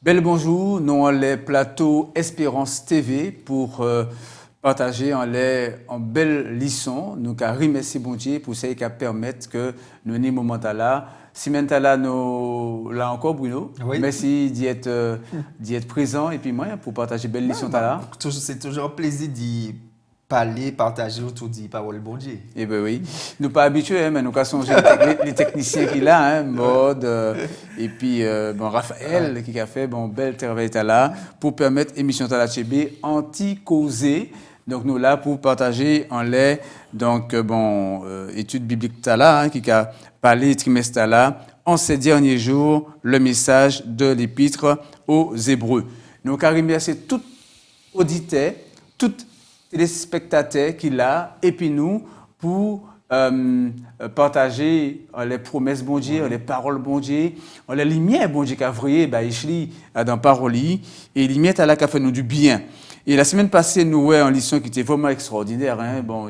Bel bonjour, nous avons les plateaux Espérance TV pour partager en belles leçons. Nous remercions bon Dieu pour ce qui permettre que nous ayons moment là. Si maintenant nous là encore Bruno, oui. Merci d'y être présent et puis moi pour partager belles leçons là. C'est toujours un plaisir d'y parler, partager autour de parole bon Dieu. Eh bien oui, nous pas habitués, mais nous avons changé les techniciens qu'il a, Maud, et puis Raphaël qui a fait bel travail là pour permettre l'émission de la Tchébé anti-causée. Donc nous là pour partager en lait étude biblique là qui a parlé trimestre là en ces derniers jours le message de l'épître aux Hébreux. Nous remercions tout auditeur, tout téléspectateurs qu'il a et puis nous pour partager les promesses bon Dieu, les paroles bon Dieu, les lumières bon Dieu qu'a vrillé dans parole et les lumières là qui fait nous du bien. Et la semaine passée nous avons une leçon qui était vraiment extraordinaire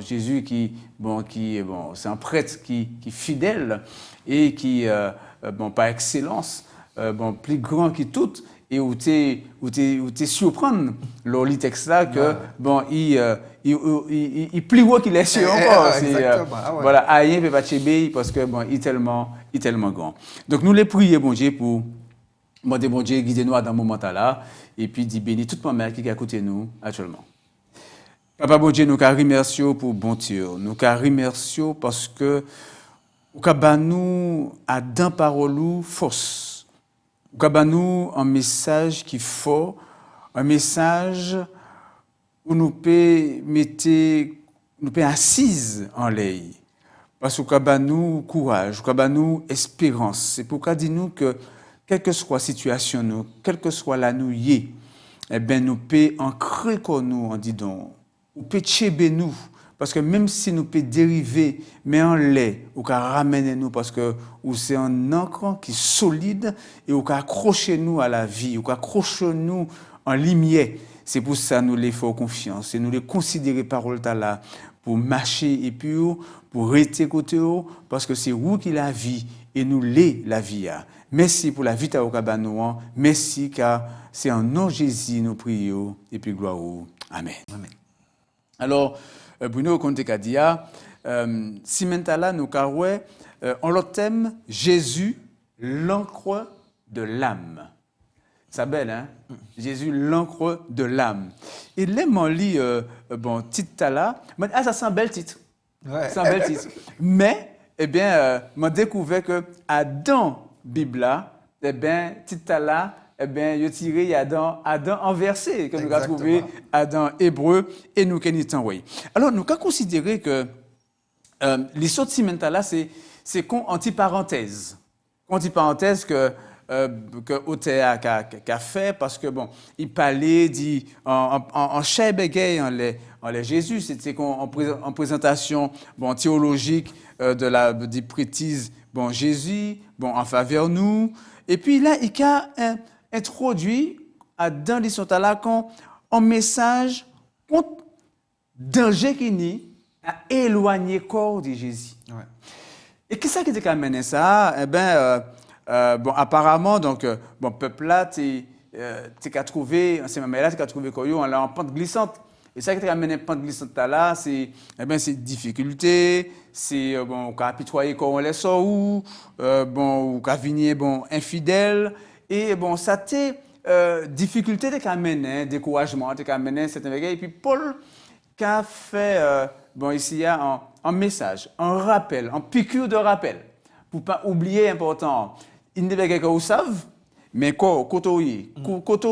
Jésus c'est un prêtre qui fidèle et qui par excellence plus grand que tout et où t'es surprendre le texte là que il plus haut qu'il est sûr encore voilà rien peut pas tchéber parce que il est tellement grand. Donc nous les prier bon Dieu pour demander bon Dieu guider nous dans moment là et puis dit bénir toute ma mère qui est à côté de nous actuellement. Papa bon Dieu nous remercions pour bonté, nous remercions parce que nous a dans parole force. Nous un message qui est fort, un message où nous pouvons mettre assise en l'air. Parce que nous courage, nous espérance. C'est pourquoi dis-nous que quelle que soit la situation, nous, quelle que soit la nous y, nous pouvons ancrer comme nous, on dit donc, ou peut chéber nous. Parce que même si nous pouvons dériver, mais en lait, ou qu'à ramener nous, parce que c'est un encre qui est solide, et ou qu'à accrocher nous à la vie, ou qu'à accrocher nous en lumière. C'est pour ça que nous les faisons confiance, et nous les considérons parole là, pour marcher et puis pour rester côté parce que c'est vous qui la vie, et nous la vie. Merci pour la vie à Okabanouan, merci car c'est en nom de Jésus nous prions, et puis gloire au Amen. Amen. Alors, Bruno Contecadia, si maintenant nous avons on le thème Jésus, l'encre de l'âme. C'est belle, hein? Jésus, l'encre de l'âme. Et là, on lit titre là, ça c'est un bel titre. Ouais. C'est un bel titre. Mais, on découvert que dans la Bible, titre là, il tiré Adam en verset, que nous avons trouvé dans Hébreu et nous avons oui. Alors, nous avons considéré que l'histoire de Cimentala, c'est entre parenthèses. Entre parenthèses que Othea a fait, parce que, il parlait en chair bégay, en les Jésus, c'était en présentation théologique du prêtise, Jésus, en faveur nous. Et puis là, il a introduit dans l'histoire là un message contre danger qui n'est à éloigner le corps de Jésus. Ouais. Et qu'est-ce qui a amené ça? Apparemment, peuple là, tu as trouvé, c'est en pente glissante. Et ça qui a amené pente glissante là, c'est difficulté, c'est qu'a apitoyer quand on les sort ou qu'a venir infidèle. Et ça t'est difficulté de qu'amener, découragement, de qu'amener cette et puis Paul qu'a fait ici il y a un message, un rappel, un piqûre de rappel pour pas oublier important. Il ne veut que vous savez, mais côté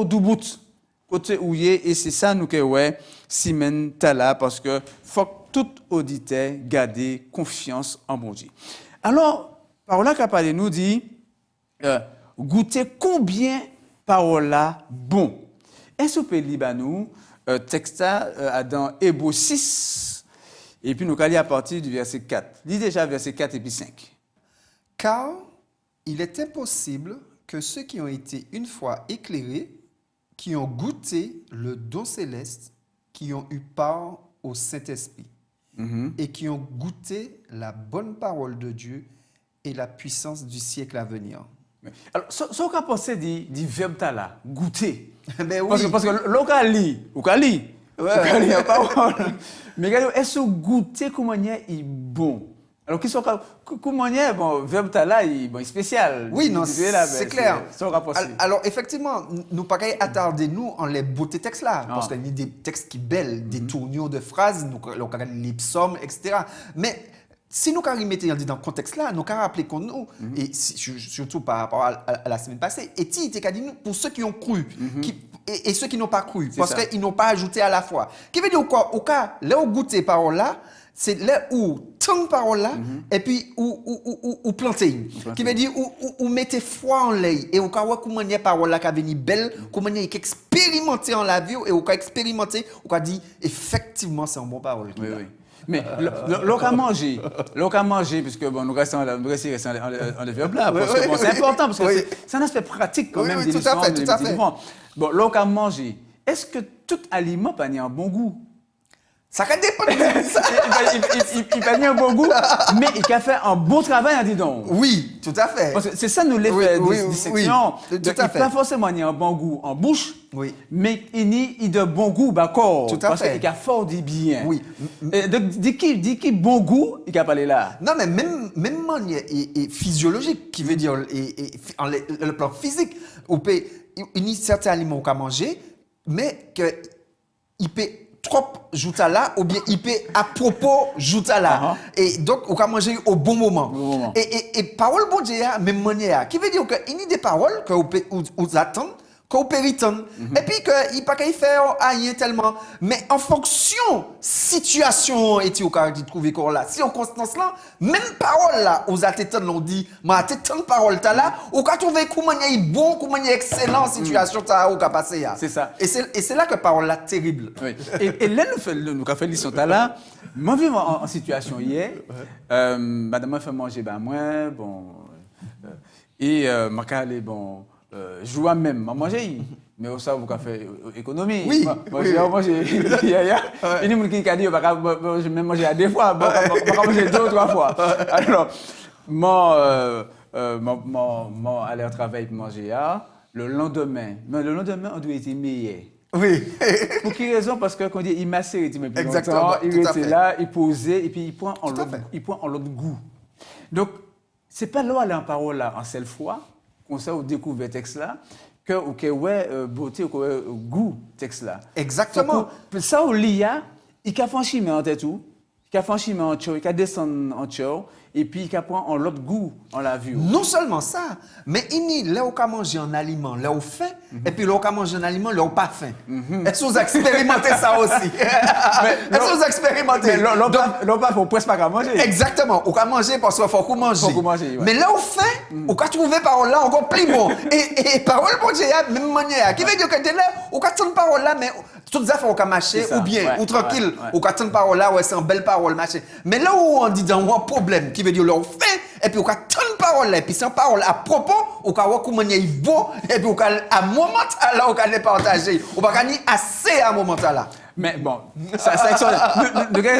doubout, côté ouillé et c'est ça nous que ouais Simon Tala parce que faut que tout auditeur garde confiance en bon Dieu. Alors par là qu'a parlé nous dit goûter combien parole là bon. Est-ce que peut lire nous texte dans Hébreux 6 et puis nous allons à partir du verset 4. Lis déjà verset 4 et puis 5. Car il est impossible que ceux qui ont été une fois éclairés, qui ont goûté le don céleste, qui ont eu part au Saint-Esprit et qui ont goûté la bonne parole de Dieu et la puissance du siècle à venir. Alors, ce qu'on pense du verbe là, goûter. Ben oui. Parce que l'ocali, l'ocali, la parole. Mais regardez, est-ce que goûter comment est bon? Alors, comment est bon, verbe là, il est spécial. Oui, non, c'est clair. Alors, Alors, effectivement, nous pas attarder nous en les beautés textes là, parce qu'il y a des textes qui belles, des tournures de phrases, nous les psaumes, etc. Mais si nous avons mettre dans le contexte là, nous avons rappelé qu'on nous, et surtout par rapport à la semaine passée, et il était dit nous pour ceux qui ont cru, et ceux qui n'ont pas cru, parce qu'ils n'ont pas ajouté à la foi. Qui veut dire quoi? Au cas, là où goûter parole là, c'est là où tant de paroles là, et puis où planter. Qui veut dire où mettez foi en l'air, et au cas où comment y a parole là qui a venu belle, comment y a expérimenté en la vie, et au cas expérimenté, au cas dit effectivement c'est un bon parole. Oui, oui. Mais l'on a mangé, puisque bon, nous restons en le verbe là, parce que bon, c'est important, parce que c'est un aspect pratique quand même des tout à fait, tout à fait. Bon, l'on a mangé. Est-ce que tout aliment peut avoir un bon goût? Ça dépend de ça. Il peut avoir un bon goût, mais il peut faire un bon travail, dis donc. Oui, tout à fait. Parce que c'est ça nous les fait dissection. Tout Il à fait. pas forcément avoir un bon goût en bouche, mais il a de bon goût corps. Tout à parce fait. qu'il a fort dit bien. Oui. Donc, dit qui bon goût, il a parlé là. Non, mais même manière et physiologique, qui veut dire le plan physique, il y a certains aliments qu'on manger, mais qu'il peut trop jouer là, ou bien il peut à propos jouer là. Et donc, on peut manger au bon moment. Et parole bon Dieu, même manière, qui veut dire qu'il y a des paroles que vous attendez, qu'on peut retendre. Et puis qu'il n'y a pas qu'à y faire rien tellement. Mais en fonction situation et tu as trouvé qu'on là. Si on constance là, même parole là, aux attendants l'on dit, ma attendant parole là, ou qu'à trouver comment il est bon, comment il est excellent situation ça ou qu'à passer là. C'est ça. Et c'est là que parole là terrible. Oui. Et là nous avons fait l'histoire là. Moi je en situation hier. Madame m'a fait manger moi bon et m'a calé bon je vois même manger mais ça vous avez fait économie. Oui. Moi j'ai mangé il y a une monde qui a dit je même manger à deux fois, pas manger deux ou trois fois. Alors moi aller au travail pour manger le lendemain on doit être meilleur. Oui. Pour quelle raison? Parce que quand il massait, il dit exactement, il était là, il posait et puis il prend en l'autre goût. Donc c'est pas là aller en parole là en seule fois. Comme ça, on découvre le texte là, que beauté, ou goût texte là. Exactement. Ça, on lit, il a franchi en tête tout, il a franchi en tchou, il a descendu en tchou, et puis il prend en l'autre goût en la vue. Non seulement ça, mais il là où on mange un aliment, là où faim, et puis là où on mange un aliment, là où pas faim. Est-ce que vous expérimentez ça aussi? Est-ce que vous expérimentez? L'on pas pour presque pas manger. Exactement, on peut manger parce qu'il faut qu'on mange. Mais là où faim, on peut trouver parole là encore plus bon. Et parole bon Dieu, même manière. Qui veut dire que tu es là, on peut attendre parole là, mais toutes les affaires on peut marcher ou bien, ou tranquille, on peut attendre parole là, ouais, c'est une belle parole marcher. Mais là où on dit dans un problème, qui veut dire là où faim, et puis on peut attendre parole là, et puis c'est une parole à propos, on peut voir comment il est bon, et puis on peut à un moment là, on peut les partager. On peut gagner assez à un moment là. Mais bon, ça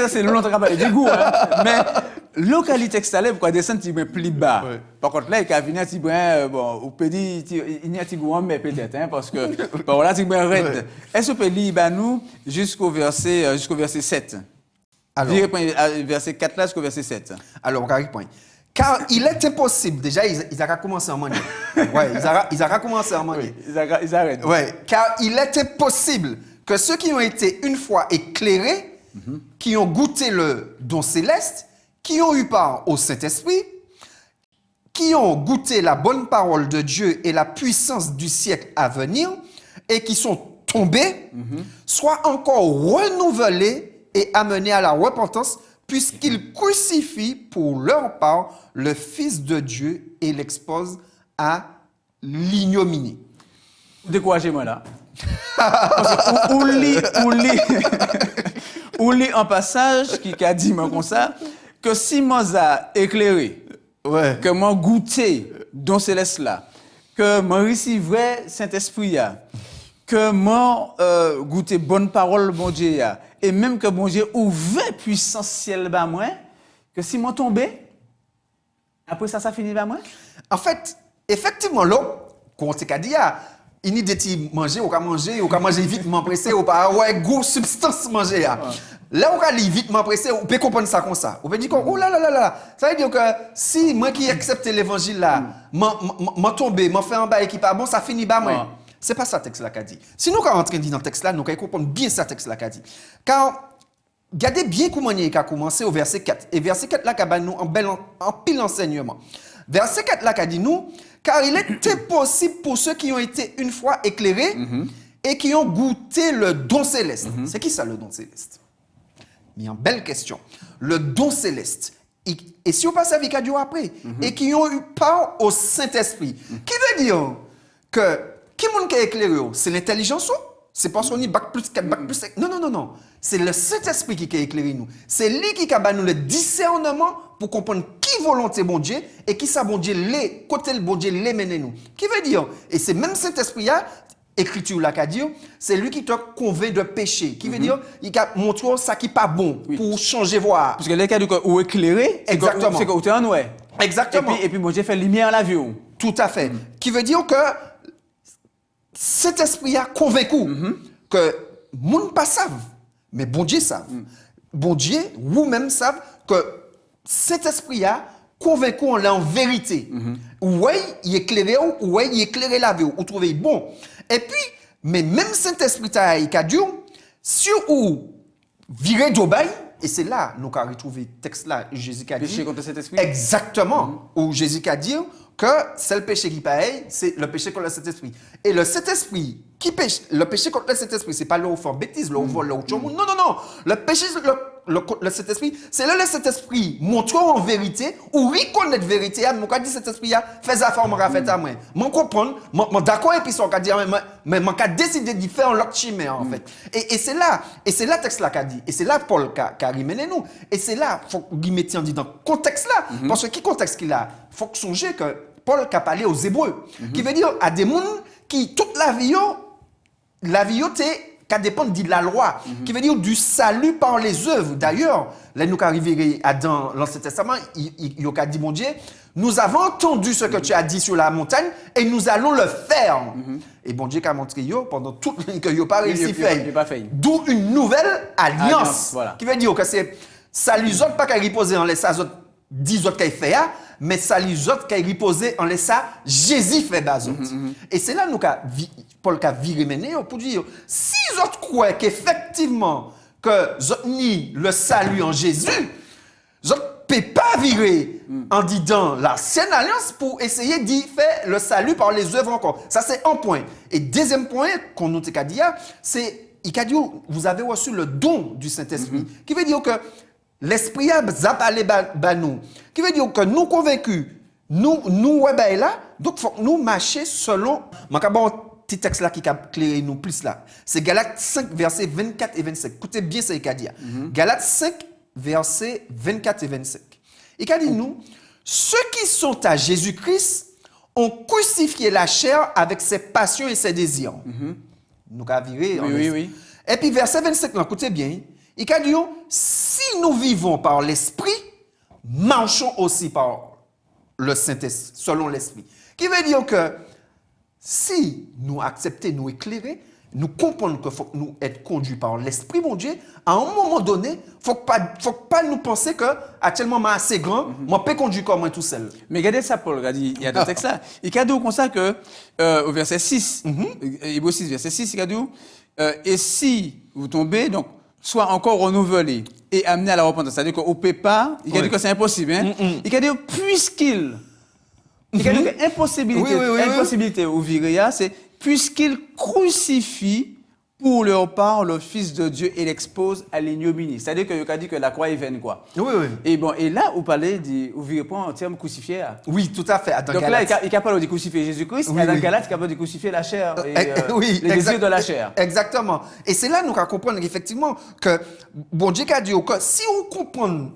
c'est le long travail du goût. Mais localité textile, pourquoi descendre un peu plus bas. Par contre, là, il y a venir un petit peu, bon, on peut dire, il y a un petit goût, mais peut-être, parce que, bon, là, c'est un raide. Est-ce qu'on peut lire nous jusqu'au verset 7? Alors, verset 4 là jusqu'au verset 7. Alors, on va répondre. Car il est impossible, déjà, ils ont commencé à manger. Ouais, ils ont commencé à manger. Ils arrêtent. Ouais, car il est impossible que ceux qui ont été une fois éclairés, qui ont goûté le don céleste, qui ont eu part au Saint-Esprit, qui ont goûté la bonne parole de Dieu et la puissance du siècle à venir, et qui sont tombés, soient encore renouvelés et amenés à la repentance, puisqu'ils crucifient pour leur part le Fils de Dieu et l'exposent à l'ignominie. Découragez-moi là. Ou lit un passage qui a dit comme ça que si moi a éclairé, que moi goûté dans céleste là, que moi recevrai Saint-Esprit, que moi goûter bonne parole, bon Dieu, et même que bon Dieu ouvert puissance ciel bas moi, que si moi tombé, après ça finit bas moi? En fait, effectivement, là, quand on t'a dit, il n'y a de manger, ou qu'à manger vite, m'empresser, ou pas, ouais, goût, substance manger. Là, on va aller vite, m'empresser, on peut comprendre ça comme ça. On peut dire, oh là là là là, ça veut dire que si moi qui accepte l'évangile là, m'en tomber, m'en faire en bas et qui pas bon, ça finit bas moi. C'est pas ça texte là qu'a dit. Si nous quand on train de dire dans le texte là, nous allons comprendre bien ça texte là qu'a dit. Car regardez bien comment il a commencé au verset 4. Et verset 4 là qu'a nous en pile enseignement. Verset 4 là qu'a dit nous, car il était possible pour ceux qui ont été une fois éclairés et qui ont goûté le don céleste. C'est qui ça le don céleste? Mais une belle question. Le don céleste. Et si on passe avec Dieu après, et qui ont eu part au Saint-Esprit, qui veut dire que qui est éclairé? C'est l'intelligence? C'est pas son bac plus 4, bac plus 5. Non, non, non, non. C'est le Saint-Esprit qui a éclairé nous. C'est lui qui a nous le discernement pour comprendre qui volonté bon Dieu et qui ça bon Dieu les côté le bon Dieu les mène nous. Qui veut dire, et c'est même Saint-Esprit là, écriture là qu'a dit, c'est lui qui te convainc de péché. Qui veut dire, il a montré ça qui pas bon pour changer voir. Parce que les cas ou éclairé, c'est que tu es en ouais. Exactement. Et puis bon Dieu fait lumière à la vie. Tout à fait. Qui veut dire que cet esprit a convaincu que moun pas savent, mais bon Dieu savent. Bon Dieu, vous-même savent que cet esprit a convaincu en vérité. Oui, il est éclairé, oui, il est éclairé la vie, vous trouvez bon. Et puis, mais même cet esprit a dit, sur où virer d'obéi, et c'est là nous avons retrouvé le texte là, Jésus a dit. Péché contre cet esprit. Exactement, où Jésus a dit que c'est le péché qui paye, c'est le péché contre le Saint-Esprit. Et le Saint-Esprit qui pêche, le péché contre le Saint-Esprit, c'est pas là où faire bêtise, là où vol, là où non, non, non. Le péché le Saint-Esprit, c'est là le Saint-Esprit montre en vérité ou reconnaître vérité. Mon cas dit Saint-Esprit fait ça faire mon fait à moi. Mon comprendre, mon d'accord et puis son cas dit mais mon cas décider de faire l'autre chimère en fait. Et c'est là texte là qu'a dit et c'est là Paul qu'a rimène nous et c'est là faut qu'il mette en dit dans contexte là parce que qui contexte qu'il a, faut que songer que Paul qu'a parlé aux Hébreux qui veut dire à des gens qui toute la vie qui dépend de la loi, qui veut dire du salut par les œuvres. D'ailleurs, là nous arrivons dans l'Ancien Testament, il a dit, mon Dieu, nous avons entendu ce que tu as dit sur la montagne et nous allons le faire. Et bon Dieu a montré pendant tout que il n'a pas réussi à faire. D'où une nouvelle alliance. Voilà. Qui veut dire que c'est salut autres pas qu'à reposer en laissant 10 autres qui fait, mais salut autres qui reposer en laissant Jésus fait bas. Et c'est là nous Paul a viré pour dire si vous autres croient qu'effectivement que ni le salut en Jésus, vous ne pouvez pas virer en disant l'ancienne alliance pour essayer d'y faire le salut par les œuvres encore. Ça c'est un point. Et deuxième point qu'on nous a dit, c'est il a dit vous avez reçu le don du Saint-Esprit, qui veut dire que l'Esprit a zappalé nous, qui veut dire que nous convaincus, nous ouais là, donc faut nous marcher selon petit texte là qui a éclairé nous plus là. C'est Galates 5 versets 24 et 25. Écoutez bien ce qu'il a dit. Galates 5 versets 24 et 25. Il a dit nous, ceux qui sont à Jésus-Christ ont crucifié la chair avec ses passions et ses désirs. Nous avons viré. Oui. Et puis verset 25 là, écoutez bien. Il a dit si nous vivons par l'esprit, marchons aussi par le Saint-Esprit, selon l'esprit. Qui veut dire que si nous acceptons, nous éclairer, nous comprenons qu'il faut nous être conduits par l'Esprit, mon Dieu, à un moment donné, il ne faut pas nous penser que actuellement, je suis assez grand, je peux conduire comme moi tout seul. Mais regardez ça, Paul, il y a dans le texte là. Il a dit comme ça que, au verset 6, Hébreux 6, verset 6, il a dit, et si vous tombez, donc, soit encore renouvelé et amené à la repentance, c'est-à-dire qu'on ne peut pas, il a dit que c'est impossible, hein? Il a dit, puisqu'il. Il y a une impossibilité au viréa, c'est puisqu'ils crucifient pour leur part le Fils de Dieu et l'exposent à l'ignominie. C'est-à-dire qu'il a dit que la croix est vaine, quoi. Et là, vous parlez vous virez pas en termes crucifiés. Oui, tout à fait. Donc là, il est capable de crucifier Jésus-Christ, et dans Galates, il est capable de crucifier la chair, les désirs de la chair. Exactement. Et c'est là que nous comprenons effectivement que bon Dieu a dit que si on comprend,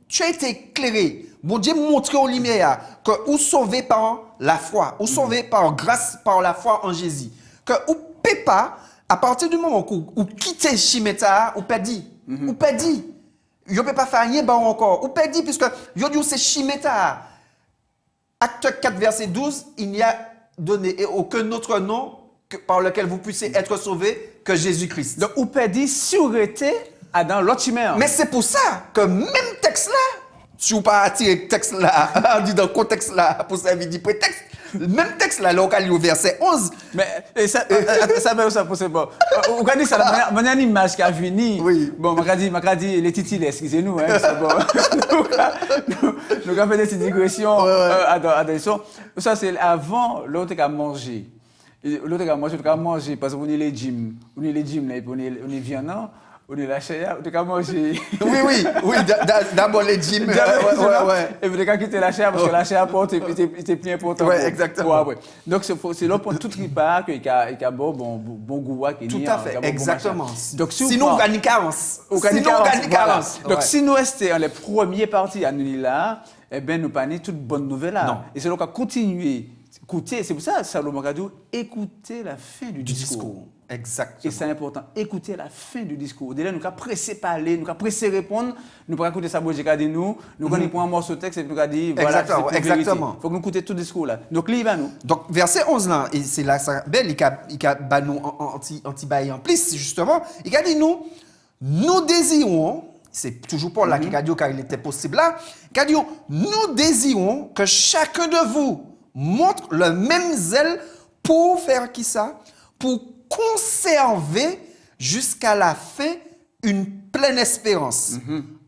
tu as été éclairé bon Dieu montre aux lumière que vous sauvé par la foi, vous sauvé par grâce, par la foi en Jésus. Que vous ne pouvez pas, à partir du moment où vous quittez Chimeta, vous perdez. Vous perdez. Vous ne pouvez pas faire rien encore. Vous perdez, puisque vous dites c'est Chimeta. Acte 4, verset 12, il n'y a donné aucun autre nom par lequel vous puissiez être sauvé que Jésus-Christ. Donc, vous perdez surété dans l'autre chimère. Mais c'est pour ça que même texte là, si vous pas attirer le texte là, on dit dans le contexte là, pour servir du prétexte, même texte là, là, on a au verset 11. Mais ça veut ça pour bon. On a dit ça, mon image qui a venu. Oui. Bon, on a dit les titulaires, excusez-nous, hein, c'est bon. Nous avons fait des petites digressions. Ça, c'est avant l'autre qui a mangé. L'autre qui a mangé, parce qu'on est les gyms, là, et puis on est viandant. On est lâché, on a mangé. Oui, d'abord les gyms. Et puis, on a quitté la chair parce que la chair apporte et puis c'est plus important. Oui, exactement. Ouais. Donc, c'est là pour tout repas qu'il y a bon goût. Tout à fait, exactement. Donc, sinon, on gagne carence. Donc, si nous restons les premiers partis à nous là, eh bien, nous pas toute bonne nouvelle là. Non. Et c'est donc à continuer. Écoutez, c'est pour ça, Salomon a dit, écoutez la fin du discours. Exactement. Et c'est important, écoutez la fin du discours. Dès là, nous avons pressé parler, nous avons pressé répondre, nous pas écouter ça, Boudjika dit nous allons prendre un morceau de texte et nous allons dire, voilà, c'est exactement. Il faut que nous écoutions tout le discours là. Donc, il va nous. Donc, verset 11 là, et c'est là, ça, ben, il a nous anti-bail en plus, justement, il a dit nous désirons, c'est toujours Paul là qui a dit car il était possible là, il a dit, nous désirons que chacun de vous montre le même zèle pour faire qui ça? Pour conserver jusqu'à la fin une pleine espérance,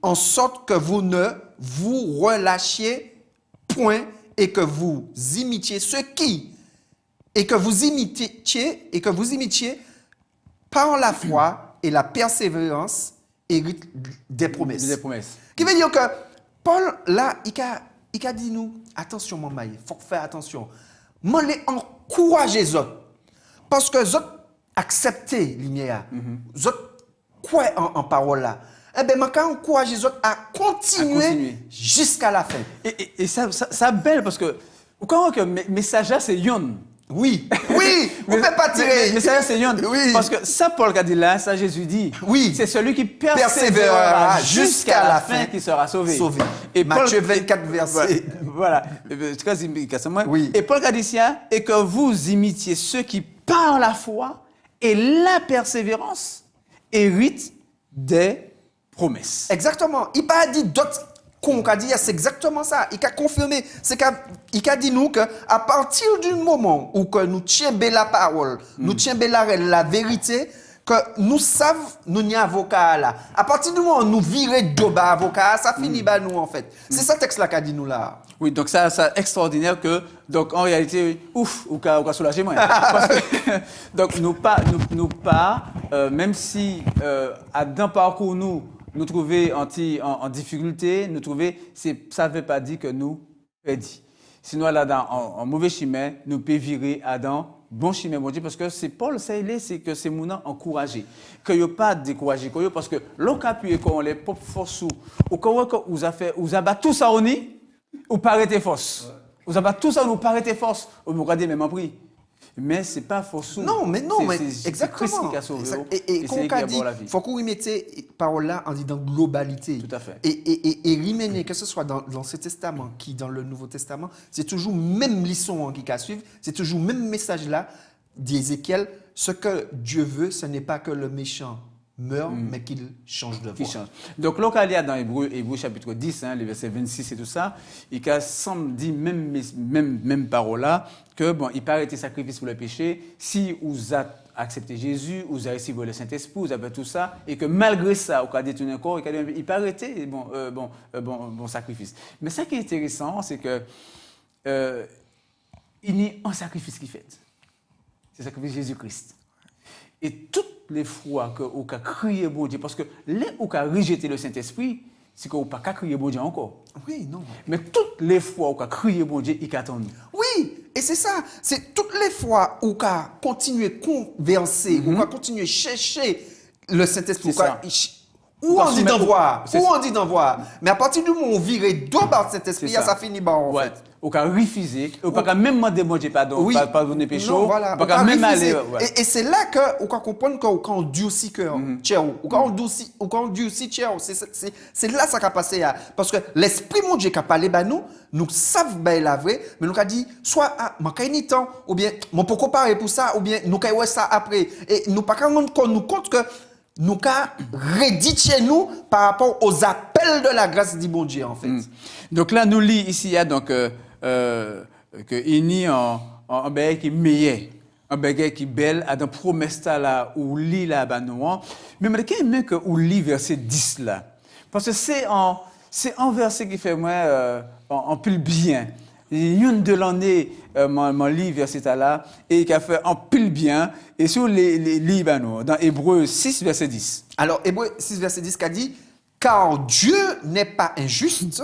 en sorte que vous ne vous relâchiez point et que vous imitiez et que vous imitiez par la foi et la persévérance hérite des promesses. Des promesses. Qui veut dire que Paul là, il a dit nous, attention mon maï, faut faire attention. Moi les encourager les autres parce que les autres accepter lumière. Les autres quoi en parole là. Eh bien, je encourage les autres à continuer. Jusqu'à la fin. Et ça belle parce que quand le message là c'est yon. Oui, on ne peut pas tirer. Mais ça, c'est yon. Oui. Parce que ça, Paul a dit là, ça, Jésus dit. Oui. C'est celui qui persévérera jusqu'à la fin qui sera sauvé. Et Matthieu 24, verset. Voilà. Oui. Et Paul a dit ça, et que vous imitiez ceux qui, par la foi et la persévérance, héritent des promesses. Exactement. Il n'a pas dit d'autres. Qu'on a dit, c'est exactement ça. Il a confirmé. Il a dit nous qu'à partir du moment où que nous tiens la parole, nous tiens la vérité, que nous savons, nous n'y avocat là. À partir du moment où nous virons d'oba avocat, ça finit par nous en fait. C'est ça texte là qu'a dit nous là. Oui, donc ça extraordinaire que, donc en réalité, ouf, ou qu'a soulagé moi. Parce que, donc nous pas, même si dans le parcours nous trouver en difficulté, ça ne veut pas dire que nous perdons. Sinon, là, en mauvais chemin, nous pouvons virer à dans bon chemin, bon Dieu, parce que c'est Paul, c'est que c'est mon encouragé. Que vous pas découragé, parce que l'on pu qu'on les propres forces ou quand vous avez tout ça au nid, ou pas arrêter force. Vous avez tout ça, ou pas arrêter force. Vous regardez même en prix. Mais ce n'est pas force. Non, mais exactement. Christ qui a sauvé. Et comme on a dit, il faut qu'on remette parole là en disant globalité. Tout à fait. Et rimener, que ce soit dans l'Ancien Testament qui dans le Nouveau Testament, c'est toujours même leçon qui a suivre, c'est toujours même message là d'Ézéchiel. Ce que Dieu veut, ce n'est pas que le méchant meurt, mais qu'il change de voie. Donc, là, il y a dans Hébreu chapitre 10, les versets 26 et tout ça, il semble dire même parole là, que bon, il paraît être sacrifice pour le péché, si vous avez accepté Jésus, vous avez reçu le Saint-Esprit, vous avez tout ça, et que malgré ça, vous avez détourné encore, il paraît être bon sacrifice. Mais ce qui est intéressant, c'est que il y a un sacrifice qui fait. C'est le sacrifice de Jésus-Christ. Et toutes les fois que vous avez crié bon Dieu, parce que là où vous avez rejeté le Saint-Esprit, c'est que vous n'avez pas crié bon Dieu encore. Oui, non. Mais toutes les fois où vous avez crié bon Dieu, il attend. Oui, et c'est ça. C'est toutes les fois où vous avez continué à converser, où vous avez continué à chercher le Saint-Esprit, Ou on dit d'envoi, C'est ou ça. on dit d'envoi. Mais à partir du moment où on vire deux par cet esprit, C'est ça. ça finit par en Ouais. fait. Ou qu'à refuser, ou pas qu'à même demander bon Dieu pardon, Oui. pardonner péché, Non, voilà. pas On qu'à peut même refuser. aller. Ouais. Et c'est là que on peut comprendre que quand on durcit cœur, ou quand on durcit cœur, c'est là ça qui a passé là. Parce que l'esprit mon Dieu qui a parlé bah nous savons ben la vraie, mais nous a dit soit ah manquer ni temps ou bien mon pourquoi parler pour ça ou bien nous ca ouais ça après et nous pas rendre compte que nous ca redit chez nous par rapport aux appels de la grâce du bon Dieu en fait. Donc là, nous lit ici, il y a donc que il y a un bagage qui est meilleur, un bagage qui est belle, à dans promesse là où lit là bas nous. Mais je même que où lit verset 10 là, parce que c'est un verset qui fait moi en pile bien. Une de l'année, mon livre verset là, et qui a fait en pile bien, et sur les livres dans Hébreux 6, verset 10. Alors, Hébreux 6, verset 10, qui a dit « Car Dieu n'est pas injuste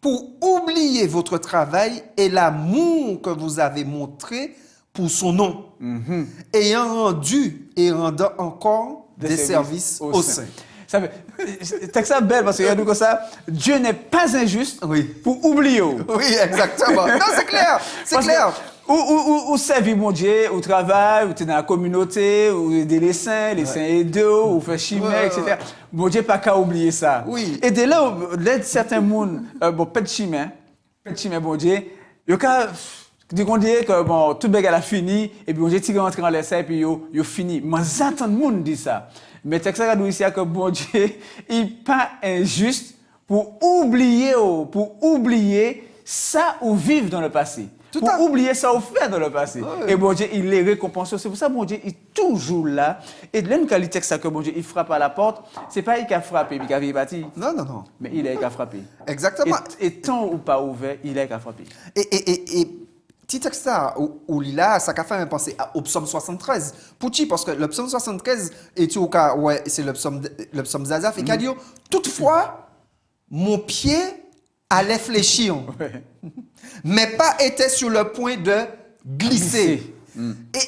pour oublier votre travail et l'amour que vous avez montré pour son nom, ayant rendu et rendant encore des services aux saints. » Ça fait, c'est ça belle parce qu'il y a comme ça, Dieu n'est pas injuste Oui. pour oublier. Oui, exactement. Non, c'est clair, c'est Parce clair. Ou servir mon Dieu, au travail, ou tu es dans la communauté, ou aider les saints aidés, ou faire chimère, etc. Mon Dieu, pas qu'à oublier ça. Oui. Et dès là, certains mondes, bon, pas de chimère, bon Dieu, il y a qu'on dit que bon, tout le monde a fini, et puis bon Dieu, tu rentres dans les saints, et puis il fini. Mais j'entends le monde dire ça. Mais texte ça dit ici que bon Dieu, il n'est pas injuste pour oublier ça ou vivre dans le passé. Pour oublier ça ou faire dans le passé. Oui. Et bon Dieu, il les récompense. C'est pour ça que bon Dieu est toujours là. Et de l'une qualité que ça que bon Dieu, il frappe à la porte, c'est pas il qui a frappé, il qui a bâti. Non, non, non. Mais il est qui a frappé. Exactement. Et tant ou pas ouvert, il est qui a frappé. Et petit texte là, où là, ça a fait penser au psaume 73. Pourquoi? Parce que le psaume 73, est au cas, ouais, c'est le psaume Zazaf, et qui a dit, toutefois, mon pied allait fléchir, mais pas était sur le point de glisser. Et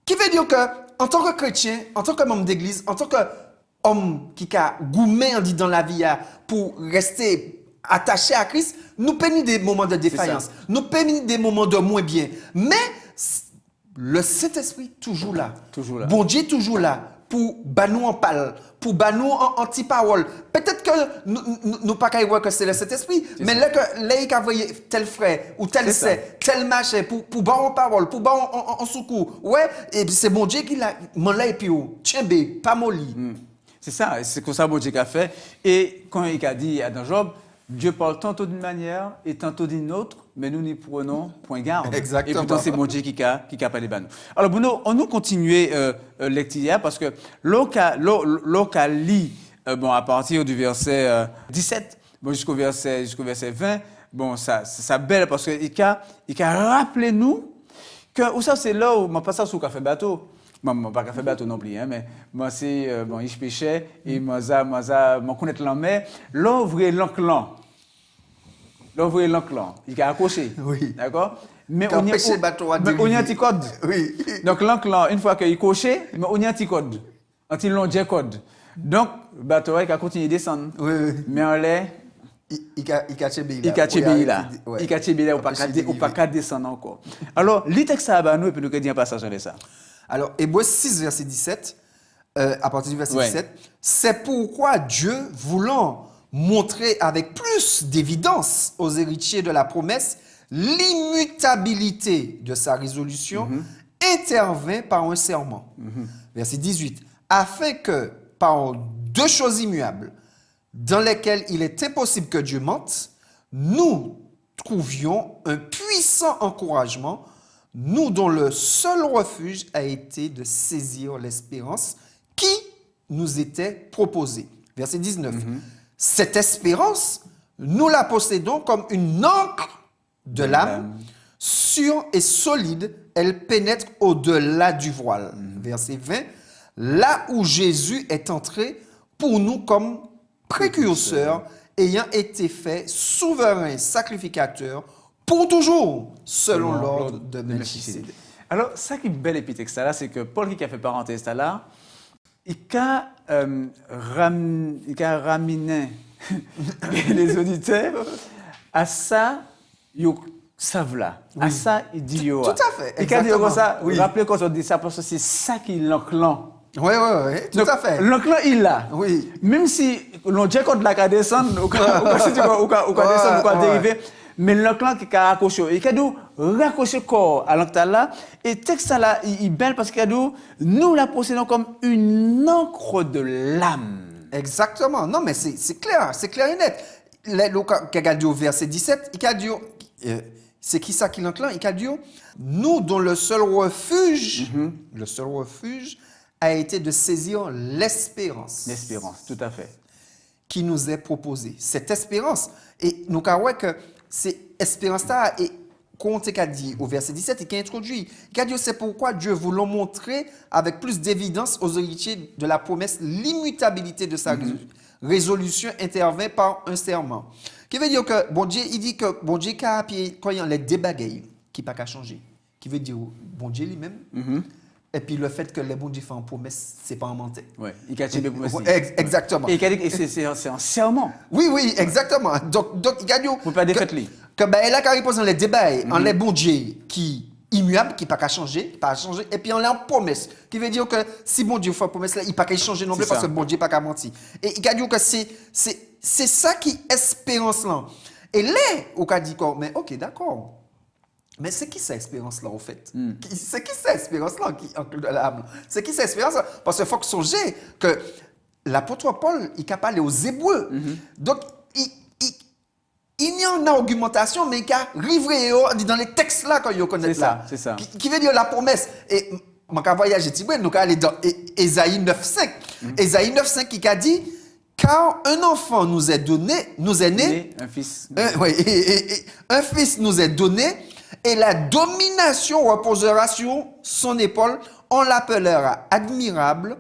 qui veut dire que, en tant que chrétien, en tant que membre d'église, en tant qu'homme qui a gourmé dans la vie pour rester attaché à Christ, nous peignons des moments de défaillance, nous peignons des moments de moins bien. Mais le Saint-Esprit toujours là. Toujours là. Bon Dieu toujours là pour nous en parler, pour nous en anti-parole. Peut-être que nous pas qu'à voir que c'est le Saint-Esprit, mais là que il a envoyé tel frère ou tel sœur, tel machin pour en parole, pour en secours. Ouais, et c'est bon Dieu qui l'a là et puis tiens pas molli. C'est ça, c'est comme ça bon Dieu qu'a fait. Et quand il a dit à dans Job, Dieu parle tantôt d'une manière et tantôt d'une autre, mais nous n'y prenons point garde. Exactement. Et pourtant, c'est mon Dieu qui a parlé de nous. Alors, Bruno, on nous continue lecture parce que l'oka lit à partir du verset 17 jusqu'au verset 20, bon, ça belle parce qu'il a rappelé nous que, ou ça, c'est là où on passe sur le café bateau. Moi, pas café bateau non plus, hein, mais moi, c'est, je pêchais, et moi, connais la mer, l'ouvrir l'enclan. Il a accroché. Oui. D'accord? Mais on y a un petit code. Oui. Donc, l'enclan, une fois qu'il est coché, mais on y a un petit code. Un petit long code. Donc, le bateau, il a continué à descendre. Oui. Mais en l'air, il a tchébé là. Il a tchébé là, ou pas qu'à descendre encore. Alors, lis texte à nous, et puis nous allons dire un passage de ça. Alors, Hébreux 6, verset 17, à partir du verset 17, c'est pourquoi Dieu, voulant montrer avec plus d'évidence aux héritiers de la promesse l'immutabilité de sa résolution, intervint par un serment. Verset 18, afin que, par deux choses immuables, dans lesquelles il est impossible que Dieu mente, nous trouvions un puissant encouragement, nous dont le seul refuge a été de saisir l'espérance qui nous était proposée. Verset 19. Cette espérance, nous la possédons comme une encre de l'âme, sûre et solide, elle pénètre au-delà du voile. Verset 20. Là où Jésus est entré pour nous comme précurseur, ayant été fait souverain sacrificateur pour toujours, selon l'ordre de Melchisédek. Alors, ça qui est bel épithète, là, c'est que Paul qui a fait parenthèse là, il a ramené les auditeurs à ça, ils savent là. À ça, il dit yo. Tout à fait. Il a dit comme ça, Oui. rappelez qu'on dit ça parce que c'est ça qui est l'enclan. Oui, tout à fait. L'enclan, il l'a. Oui. Même si l'on dit qu'on la descendre, ou descendre, ou dériver, mais l'enclan qui a raccroché, il a dû raccrocher le corps à l'enclan là, et le texte là, il est belle parce qu'il a dû, nous la possédons comme une encre de l'âme. Exactement. Non, mais c'est clair et net. Il a dit au verset 17, il a dit, c'est qui ça qui l'enclan? Il a dit, nous dont le seul refuge a été de saisir l'espérance. L'espérance, tout à fait. Qui nous est proposée. Cette espérance. Et nous avons que c'est espérance là et qu'on t'a dit au verset 17, il a introduit. Il a dit, c'est pourquoi Dieu voulant montrer avec plus d'évidence aux héritiers de la promesse l'immutabilité de sa résolution intervient par un serment. Qui veut dire que bon Dieu, il dit que bon Dieu quand il y a les débagailles qui pas qu'à changer. Qui veut dire bon Dieu lui-même. Et puis le fait que les bons Dieu font une promesse, c'est pas un menteur. Oui, il a dit des promesses. Exactement. Et il a dit que c'est un serment. Oui, exactement. Donc il a dit Vous ne pas défaire lui. que ben là quand il pose dans les débats, en les bons Dieu qui immuable, qui pas qu'à changer, et puis on a une promesse, qui veut dire que si bon Dieu fait une promesse là, il pas qu'à changer non plus parce que bon Dieu pas qu'à mentir. Et il a dit que c'est ça qui espérance là. Et là, on a dit mais OK, d'accord. Mais c'est qui cette espérance-là, au fait? C'est qui cette espérance-là qui encule de l'âme? C'est qui cette espérance-là? Parce qu'il faut que songer que l'apôtre Paul, il a parlé aux Hébreux. Donc, il y a une argumentation, mais il a livré dans les textes-là, quand il connaît là. C'est ça. Qui veut dire la promesse. Et, je vais voyager, nous allons aller dans Ésaïe 9.5. Ésaïe 9.5 qui a dit, car un enfant nous est né, un fils. Un fils nous est donné, et la domination reposera sur son épaule. On l'appellera admirable,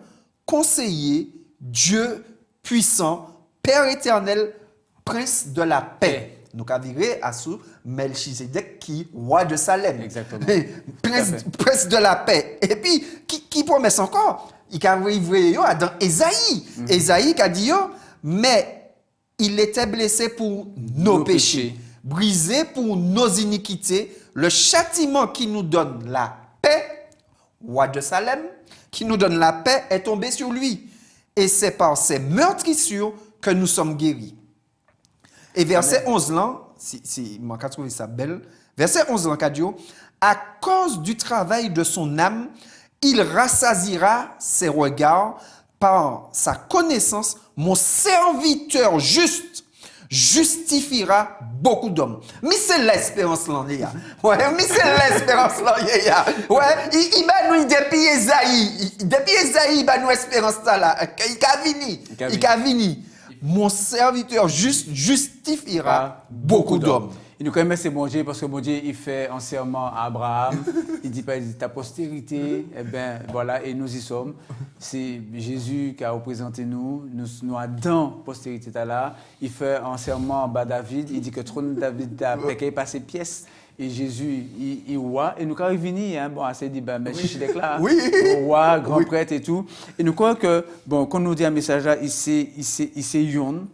conseiller, Dieu puissant, Père éternel, prince de la paix. Nous avons viré à sous Melchizedek qui roi de Salem. Exactement. Prince de la paix. Et puis, qui promet encore? Il a livré dans Ésaïe. Ésaïe qui a dit, mais il était blessé pour nos péchés, brisé pour nos iniquités. Le châtiment qui nous donne la paix, roi de Salem, qui nous donne la paix, est tombé sur lui. Et c'est par ses meurtrissures que nous sommes guéris. Et verset 11 là, si moi j'ai trouvé ça belle, verset 11 là, Kadio, à cause du travail de son âme, il rassasiera ses regards par sa connaissance. Mon serviteur juste justifiera beaucoup d'hommes. Mais c'est l'espérance là, les gars. Ouais, mais c'est l'espérance là, les gars. Ouais, il va nous depuis Esaïe, il va nous espérance là. Il a vini. Mon serviteur juste justifiera beaucoup d'hommes. Il nous connaît c'est bon Dieu parce que bon Dieu il fait un serment à Abraham. Il dit ta postérité, eh bien voilà, et nous y sommes. C'est Jésus qui a représenté nous dans postérité là. Il fait un serment en bas David. Il dit que le trône de David a péqué par ses pièces. Et Jésus, il roi. Et nous, quand il vient, hein, bon, c'est dit, ben, mais je suis là, roi, grand prêtre et tout. Et nous croyons que, bon, quand on nous dit un message là, il s'est yon.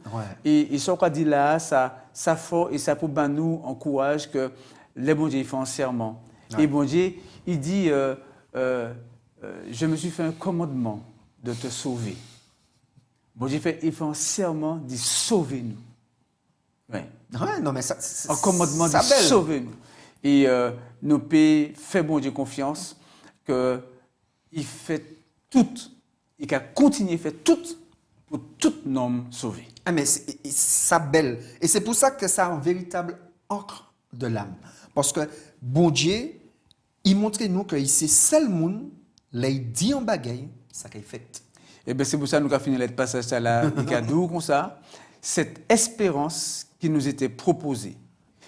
Et ce qu'on dit là, ça fort et ça pour nous encourage que les bon Dieu, il fait un serment. Et bon Dieu, il dit, je me suis fait un commandement de te sauver. Bon Dieu, il fait un serment de sauver nous. Ouais. Ouais, non, mais ça, un commandement de sauver nous. Et nous pouvons faire bon Dieu confiance qu'il fait tout, il a continué à faire tout pour tout homme sauvé. Ah, mais ça belle. Et c'est pour ça que ça a un véritable encre de l'âme. Parce que bon Dieu, il montre nous que c'est seul monde, il dit en bagaille, ça qu'il fait. Et bien c'est pour ça que nous avons fini le passage là, il a dit comme ça, cette espérance qui nous était proposée.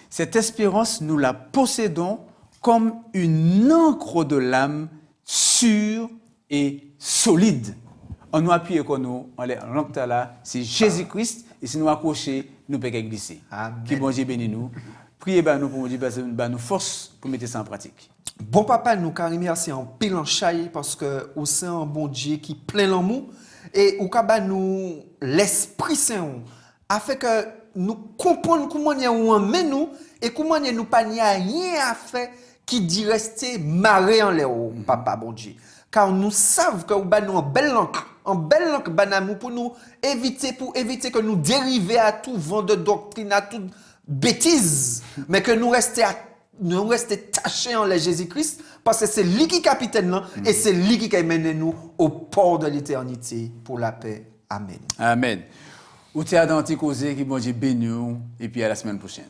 Cette espérance, nous la possédons comme une encre de l'âme sûre et solide. On nous appuie sur nous, on l'encre là, c'est Jésus-Christ, et si nous accrochons, nous pouvons glisser. Amen. Que bon Dieu bénisse nous. Priez nous pour nous dire, nous force pour mettre ça en pratique. Bon papa, nous car merci en pile en chaille parce que au sein un bon Dieu qui plein l'amour et au kaba nous l'Esprit Saint afin que nous comprenions comment nous emmène nous et comment nous pas n'y a rien à faire qui dit rester maré en l'air papa bon Dieu. Car nous savons que nous en belle langue banamou pour nous éviter que nous dérivions à tout vent de doctrine, à toute bêtise, mais que nous restions tachés en Jésus-Christ parce que c'est lui qui est capitaine là, et c'est lui qui mène nous au port de l'éternité pour la paix. Amen. Amen. Ou t'es à d'anticausé qui bon Dieu béni et puis à la semaine prochaine.